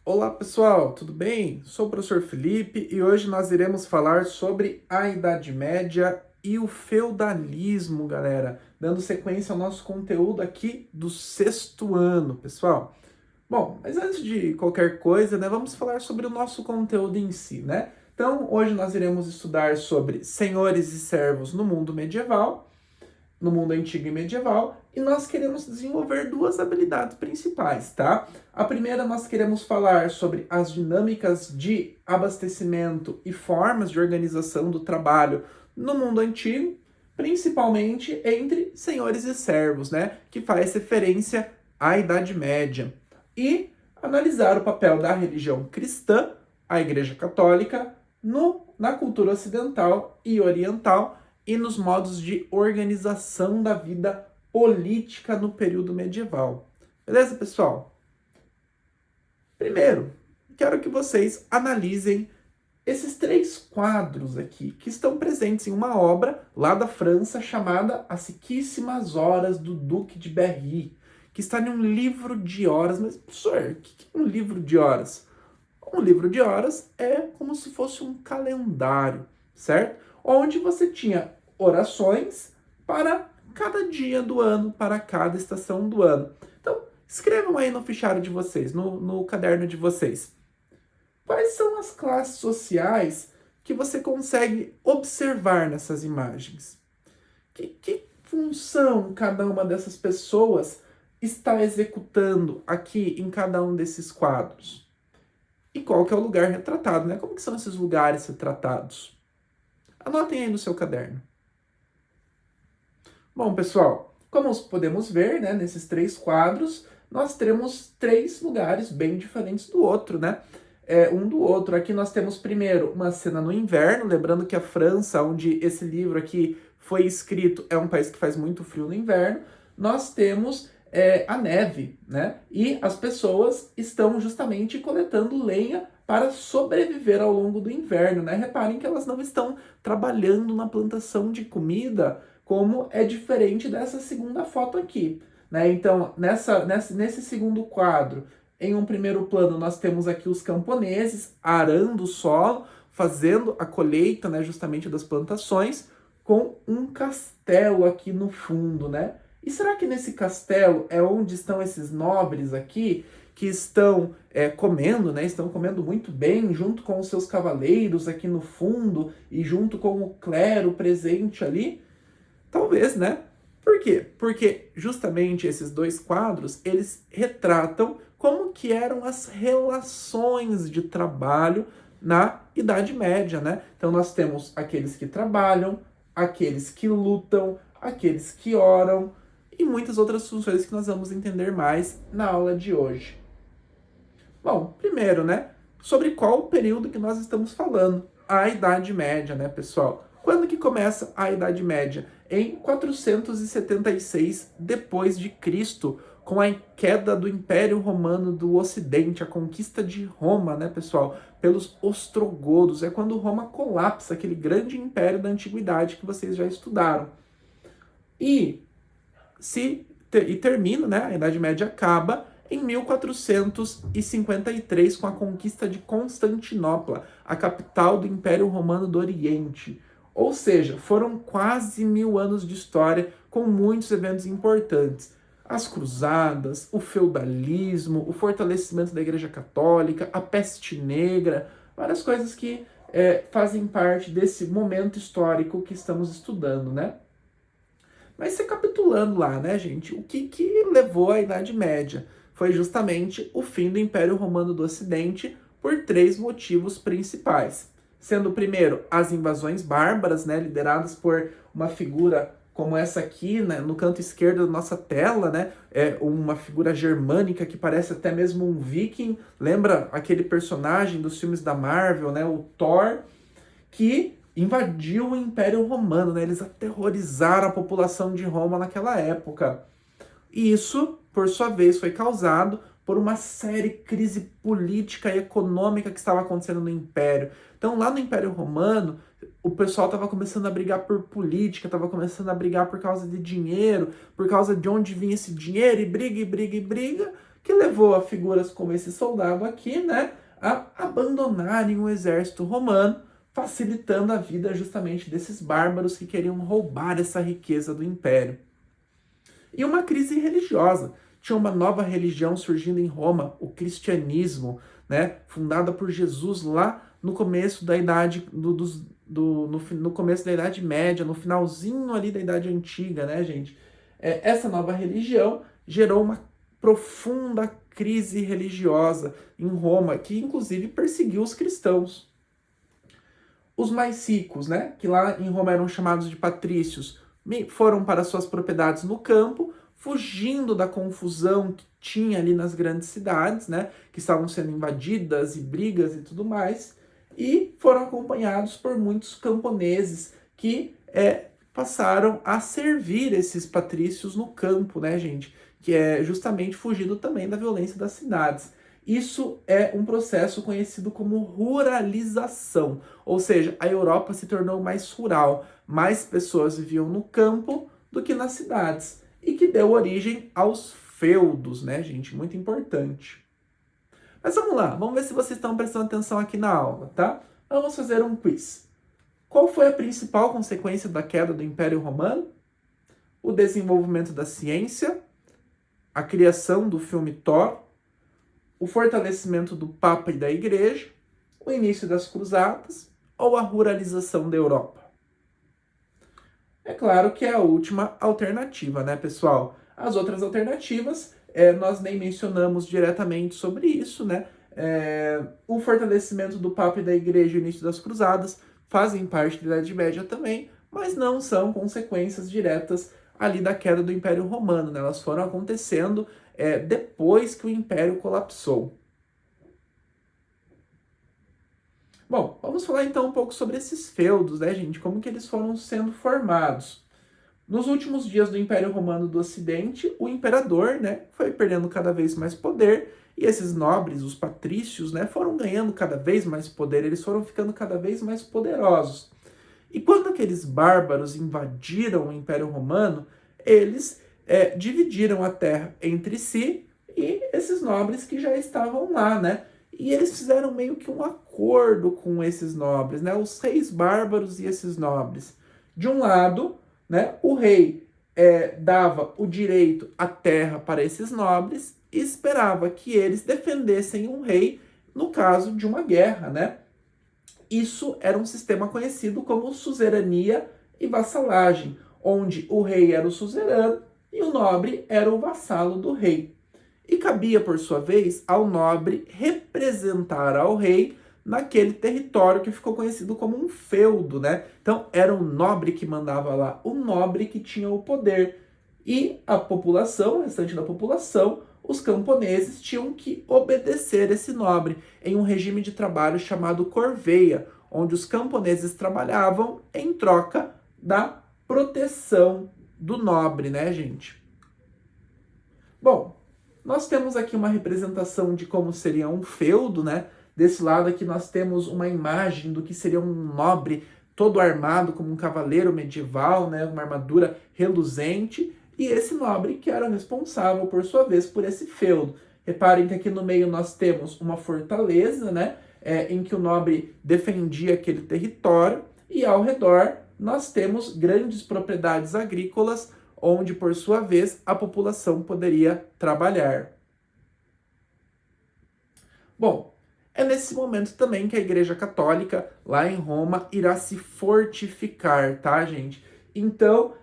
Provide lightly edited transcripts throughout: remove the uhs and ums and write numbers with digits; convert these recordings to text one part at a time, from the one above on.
Olá pessoal, tudo bem? Sou o professor Felipe e hoje nós iremos falar sobre a Idade Média e o feudalismo, galera, dando sequência ao nosso conteúdo aqui do sexto ano, pessoal. Bom, mas antes de qualquer coisa, né, vamos falar sobre o nosso conteúdo em si, né? Então, hoje nós iremos estudar sobre senhores e servos no mundo medieval, no mundo antigo e medieval, e nós queremos desenvolver duas habilidades principais, tá? A primeira, nós queremos falar sobre as dinâmicas de abastecimento e formas de organização do trabalho no mundo antigo, principalmente entre senhores e servos, né? Que faz referência à Idade Média. E analisar o papel da religião cristã, a Igreja Católica, na cultura ocidental e oriental e nos modos de organização da vida política no período medieval. Beleza, pessoal? Primeiro, quero que vocês analisem esses três quadros aqui, que estão presentes em uma obra lá da França chamada As Siquíssimas Horas do Duque de Berry, que está em um livro de horas. Mas, professor, o que é um livro de horas? Um livro de horas é como se fosse um calendário, certo? Onde você tinha orações para cada dia do ano, para cada estação do ano. Então, escrevam aí no fichário de vocês, no caderno de vocês. Quais são as classes sociais que você consegue observar nessas imagens? Que função cada uma dessas pessoas está executando aqui em cada um desses quadros? E qual que é o lugar retratado, né? Como que são esses lugares retratados? Anotem aí no seu caderno. Bom, pessoal, como podemos ver, né, nesses três quadros, nós temos três lugares bem diferentes do outro, né? Um do outro. Aqui nós temos primeiro uma cena no inverno, lembrando que a França, onde esse livro aqui foi escrito, é um país que faz muito frio no inverno. Nós temos a neve, né? E as pessoas estão justamente coletando lenha para sobreviver ao longo do inverno, né? Reparem que elas não estão trabalhando na plantação de comida, como é diferente dessa segunda foto aqui, né? Então, nesse segundo quadro, em um primeiro plano, nós temos aqui os camponeses arando o solo, fazendo a colheita, né, justamente das plantações, com um castelo aqui no fundo, né? E será que nesse castelo é onde estão esses nobres aqui, que estão comendo, né? Estão comendo muito bem, junto com os seus cavaleiros aqui no fundo, e junto com o clero presente ali? Talvez, né? Por quê? Porque justamente esses dois quadros, eles retratam como que eram as relações de trabalho na Idade Média, né? Então nós temos aqueles que trabalham, aqueles que lutam, aqueles que oram e muitas outras funções que nós vamos entender mais na aula de hoje. Bom, primeiro, né? Sobre qual período que nós estamos falando? A Idade Média, né, pessoal? Quando que começa a Idade Média? Em 476 depois de Cristo, com a queda do Império Romano do Ocidente, a conquista de Roma, né, pessoal, pelos ostrogodos. É quando Roma colapsa, aquele grande império da antiguidade que vocês já estudaram. E termina, né? A Idade Média acaba em 1453 com a conquista de Constantinopla, a capital do Império Romano do Oriente. Ou seja, foram quase 1000 anos de história com muitos eventos importantes. As cruzadas, o feudalismo, o fortalecimento da Igreja Católica, a peste negra, várias coisas que fazem parte desse momento histórico que estamos estudando, né? Mas recapitulando lá, né, gente, o que levou à Idade Média? Foi justamente o fim do Império Romano do Ocidente por três motivos principais. Sendo o primeiro, as invasões bárbaras, né, lideradas por uma figura como essa aqui, né, no canto esquerdo da nossa tela, né, uma figura germânica que parece até mesmo um viking. Lembra aquele personagem dos filmes da Marvel, né, o Thor, que invadiu o Império Romano, né? Eles aterrorizaram a população de Roma naquela época. E isso, por sua vez, foi causado por uma séria crise política e econômica que estava acontecendo no Império. Então, lá no Império Romano, o pessoal estava começando a brigar por política, estava começando a brigar por causa de dinheiro, por causa de onde vinha esse dinheiro, e briga, e briga, e briga, que levou a figuras como esse soldado aqui, né, a abandonarem o exército romano, facilitando a vida justamente desses bárbaros que queriam roubar essa riqueza do império. E uma crise religiosa. Tinha uma nova religião surgindo em Roma, o cristianismo, né, fundada por Jesus lá no começo da idade no começo da Idade Média, no finalzinho ali da Idade Antiga, né, gente? Essa nova religião gerou uma profunda crise religiosa em Roma, que inclusive perseguiu os cristãos. Os mais ricos, né, que lá em Roma eram chamados de patrícios, foram para suas propriedades no campo, fugindo da confusão que tinha ali nas grandes cidades, né, que estavam sendo invadidas e brigas e tudo mais, e foram acompanhados por muitos camponeses que passaram a servir esses patrícios no campo, né, gente, que é justamente fugindo também da violência das cidades. Isso é um processo conhecido como ruralização, ou seja, a Europa se tornou mais rural, mais pessoas viviam no campo do que nas cidades, e que deu origem aos feudos, né, gente? Muito importante. Mas vamos lá, vamos ver se vocês estão prestando atenção aqui na aula, tá? Vamos fazer um quiz. Qual foi a principal consequência da queda do Império Romano? O desenvolvimento da ciência, a criação do filme Thor, o fortalecimento do Papa e da Igreja, o início das Cruzadas ou a ruralização da Europa? É claro que é a última alternativa, né, pessoal? As outras alternativas, nós nem mencionamos diretamente sobre isso, né? O fortalecimento do Papa e da Igreja e o início das Cruzadas fazem parte da Idade Média também, mas não são consequências diretas ali da queda do Império Romano, né? Elas foram acontecendo depois que o Império colapsou. Bom, vamos falar então um pouco sobre esses feudos, né, gente? Como que eles foram sendo formados. Nos últimos dias do Império Romano do Ocidente, o imperador, né, foi perdendo cada vez mais poder, e esses nobres, os patrícios, né, foram ganhando cada vez mais poder, eles foram ficando cada vez mais poderosos. E quando aqueles bárbaros invadiram o Império Romano, eles dividiram a terra entre si e esses nobres que já estavam lá, né? E eles fizeram meio que um acordo com esses nobres, né? Os reis bárbaros e esses nobres. De um lado, né, o rei dava o direito à terra para esses nobres e esperava que eles defendessem um rei no caso de uma guerra, né? Isso era um sistema conhecido como suzerania e vassalagem, onde o rei era o suzerano e o nobre era o vassalo do rei. E cabia, por sua vez, ao nobre representar ao rei naquele território que ficou conhecido como um feudo, né? Então, era o nobre que mandava lá, o nobre que tinha o poder. E a população, o restante da população, os camponeses, tinham que obedecer esse nobre em um regime de trabalho chamado corveia, onde os camponeses trabalhavam em troca da proteção do nobre, né, gente? Bom, nós temos aqui uma representação de como seria um feudo, né? Desse lado aqui nós temos uma imagem do que seria um nobre todo armado como um cavaleiro medieval, né? Uma armadura reluzente. E esse nobre que era responsável, por sua vez, por esse feudo. Reparem que aqui no meio nós temos uma fortaleza, né? Em que o nobre defendia aquele território. E ao redor nós temos grandes propriedades agrícolas, onde, por sua vez, a população poderia trabalhar. Bom, é nesse momento também que a Igreja Católica, lá em Roma, irá se fortificar, tá, gente? Então,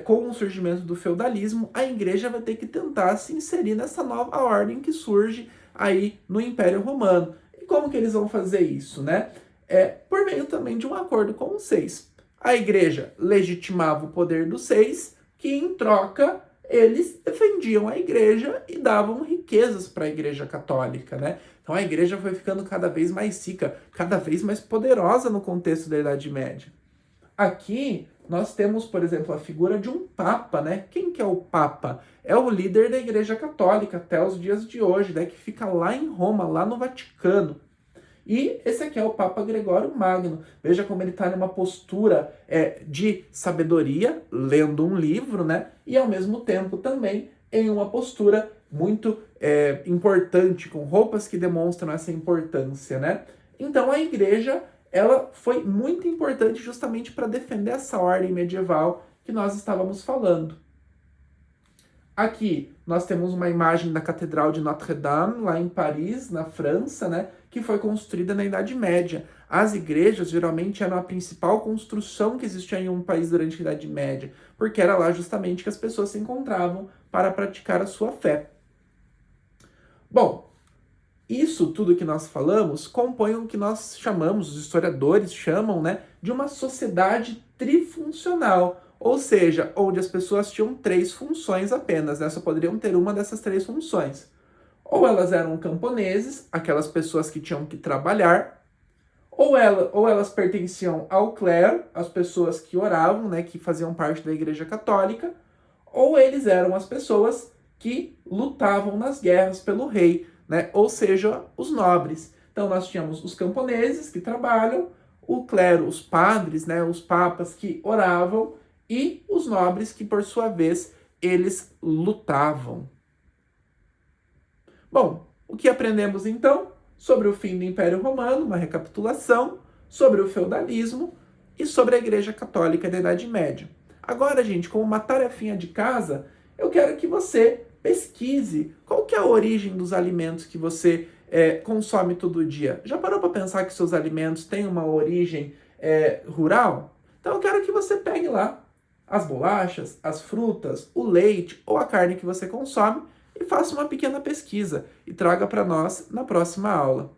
com o surgimento do feudalismo, a Igreja vai ter que tentar se inserir nessa nova ordem que surge aí no Império Romano. E como que eles vão fazer isso, né? Por meio também de um acordo com os seis. A Igreja legitimava o poder dos seis, que em troca eles defendiam a igreja e davam riquezas para a Igreja Católica, né? Então a igreja foi ficando cada vez mais rica, cada vez mais poderosa no contexto da Idade Média. Aqui nós temos, por exemplo, a figura de um papa, né? Quem que é o papa? É o líder da Igreja Católica até os dias de hoje, né? Que fica lá em Roma, lá no Vaticano. E esse aqui é o Papa Gregório Magno. Veja como ele está numa postura de sabedoria, lendo um livro, né? E ao mesmo tempo também em uma postura muito importante, com roupas que demonstram essa importância, né? Então a igreja, ela foi muito importante justamente para defender essa ordem medieval que nós estávamos falando. Aqui nós temos uma imagem da Catedral de Notre-Dame, lá em Paris, na França, né, que foi construída na Idade Média. As igrejas geralmente eram a principal construção que existia em um país durante a Idade Média, porque era lá justamente que as pessoas se encontravam para praticar a sua fé. Bom, isso tudo que nós falamos compõe o que nós chamamos, os historiadores chamam, né, de uma sociedade trifuncional, ou seja, onde as pessoas tinham três funções apenas, né, só poderiam ter uma dessas três funções. Ou elas eram camponeses, aquelas pessoas que tinham que trabalhar, ou elas pertenciam ao clero, as pessoas que oravam, né, que faziam parte da Igreja Católica, ou eles eram as pessoas que lutavam nas guerras pelo rei, né? Ou seja, os nobres. Então nós tínhamos os camponeses que trabalham, o clero, os padres, né, os papas que oravam e os nobres que por sua vez eles lutavam. Bom, o que aprendemos então sobre o fim do Império Romano, uma recapitulação, sobre o feudalismo e sobre a Igreja Católica da Idade Média. Agora, gente, como uma tarefinha de casa, eu quero que você pesquise qual que é a origem dos alimentos que você consome todo dia. Já parou para pensar que seus alimentos têm uma origem rural? Então eu quero que você pegue lá as bolachas, as frutas, o leite ou a carne que você consome e faça uma pequena pesquisa e traga para nós na próxima aula.